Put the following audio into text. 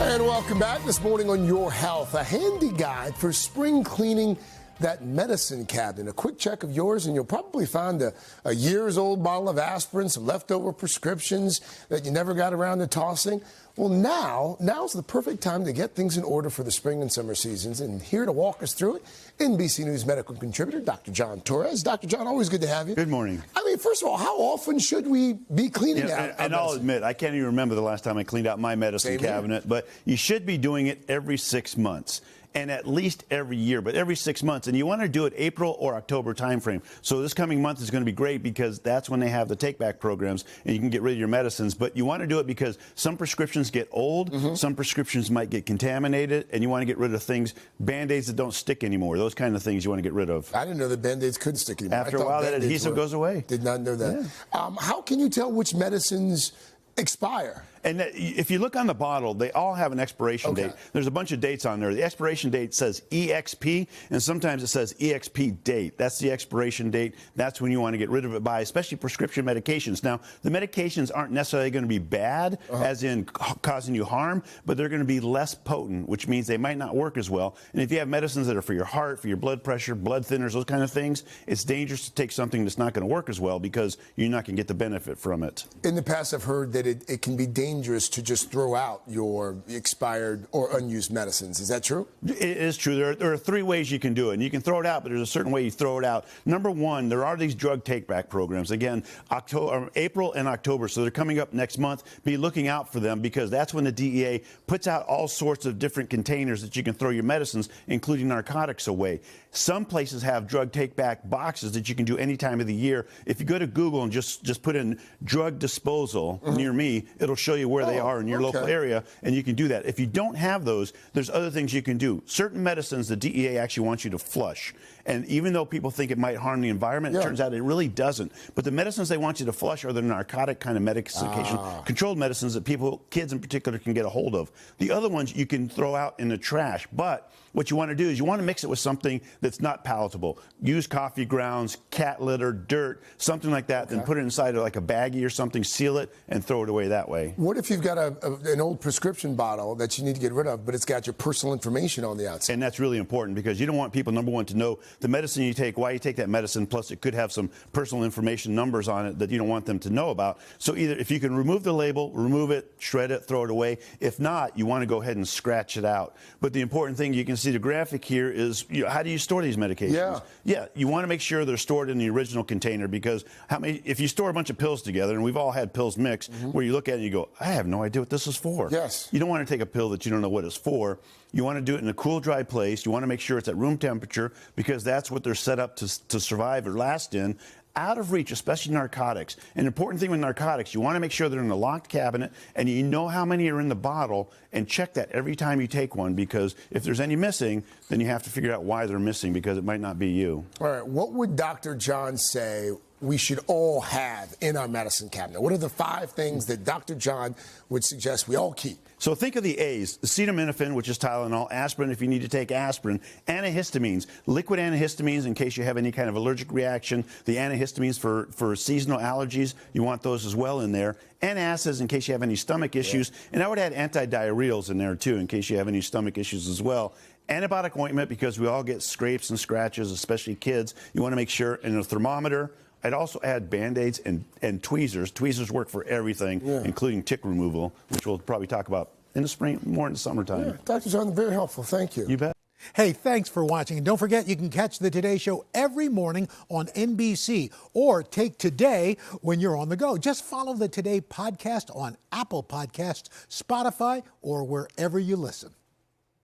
And welcome back this morning on Your Health, a handy guide for spring cleaning that medicine cabinet. A quick check of yours and you'll probably find a year's old bottle of aspirin, some leftover prescriptions that you never got around to tossing. Well, now's the perfect time to get things in order for the spring and summer seasons. And here to walk us through it, NBC News medical contributor, Dr. John Torres. Dr. John, always good to have you. Good morning. I mean, first of all, how often should we be cleaning out? And I'll admit, I can't even remember the last time I cleaned out my medicine cabinet, but you should be doing it every 6 months. And at least every year, but every 6 months. And you want to do it April or October timeframe. So this coming month is going to be great because that's when they have the take-back programs and you can get rid of your medicines. But you want to do it because some prescriptions get old, some prescriptions might get contaminated, and you want to get rid of things, Band-Aids that don't stick anymore. Those kind of things you want to get rid of. I didn't know that Band-Aids could stick anymore. After a while, that adhesive goes away. Did not know that. Yeah. How can you tell which medicines expire? And if you look on the bottle, they all have an expiration date. There's a bunch of dates on there. The expiration date says EXP, and sometimes it says EXP date. That's the expiration date. That's when you want to get rid of it by, especially prescription medications. Now, the medications aren't necessarily going to be bad, as in causing you harm, but they're going to be less potent, which means they might not work as well. And if you have medicines that are for your heart, for your blood pressure, blood thinners, those kind of things, it's dangerous to take something that's not going to work as well because you're not going to get the benefit from it. In the past, I've heard that it can be dangerous to just throw out your expired or unused medicines. Is that true? It is true. There are three ways you can do it. And you can throw it out, but there's a certain way you throw it out. Number one, there are these drug take-back programs. Again, April and October, so they're coming up next month. Be looking out for them because that's when the DEA puts out all sorts of different containers that you can throw your medicines, including narcotics, away. Some places have drug take-back boxes that you can do any time of the year. If you go to Google and just put in drug disposal near me, it'll show you where they are in your local area, and you can do that. If you don't have those, there's other things you can do. Certain medicines, the DEA actually wants you to flush. And even though people think it might harm the environment, it turns out it really doesn't. But the medicines they want you to flush are the narcotic kind of medication, controlled medicines that kids in particular, can get a hold of. The other ones you can throw out in the trash. But what you want to do is you want to mix it with something that's not palatable. Use coffee grounds, cat litter, dirt, something like that, then put it inside of like a baggie or something, seal it, and throw it away that way. What if you've got an old prescription bottle that you need to get rid of, but it's got your personal information on the outside? And that's really important because you don't want people, number one, to know the medicine you take, why you take that medicine, plus it could have some personal information numbers on it that you don't want them to know about. So either if you can remove the label, remove it, shred it, throw it away. If not, you want to go ahead and scratch it out. But the important thing, you can see the graphic here is, how do you store these medications? Yeah, you want to make sure they're stored in the original container because if you store a bunch of pills together, and we've all had pills mixed, where you look at it and you go, I have no idea what this is for. Yes. You don't want to take a pill that you don't know what it's for. You want to do it in a cool, dry place. You want to make sure it's at room temperature because that's what they're set up to survive or last in. Out of reach, especially narcotics. An important thing with narcotics, you want to make sure they're in a locked cabinet and you know how many are in the bottle and check that every time you take one because if there's any missing, then you have to figure out why they're missing because it might not be you. All right, what would Dr. John say we should all have in our medicine cabinet? What are the 5 things that Dr. John would suggest we all keep? So think of the A's: acetaminophen, which is Tylenol, aspirin if you need to take aspirin, antihistamines, liquid antihistamines in case you have any kind of allergic reaction, the antihistamines for seasonal allergies, you want those as well in there, antacids in case you have any stomach issues, and I would add antidiarrheals in there too in case you have any stomach issues as well. Antibiotic ointment because we all get scrapes and scratches, especially kids. You want to make sure, and a thermometer. I'd also add Band-Aids and tweezers. Tweezers work for everything, including tick removal, which we'll probably talk about in the spring, more in the summertime. Yeah, Dr. John, very helpful. Thank you. You bet. Hey, thanks for watching. And don't forget, you can catch the Today Show every morning on NBC or take Today when you're on the go. Just follow the Today podcast on Apple Podcasts, Spotify, or wherever you listen.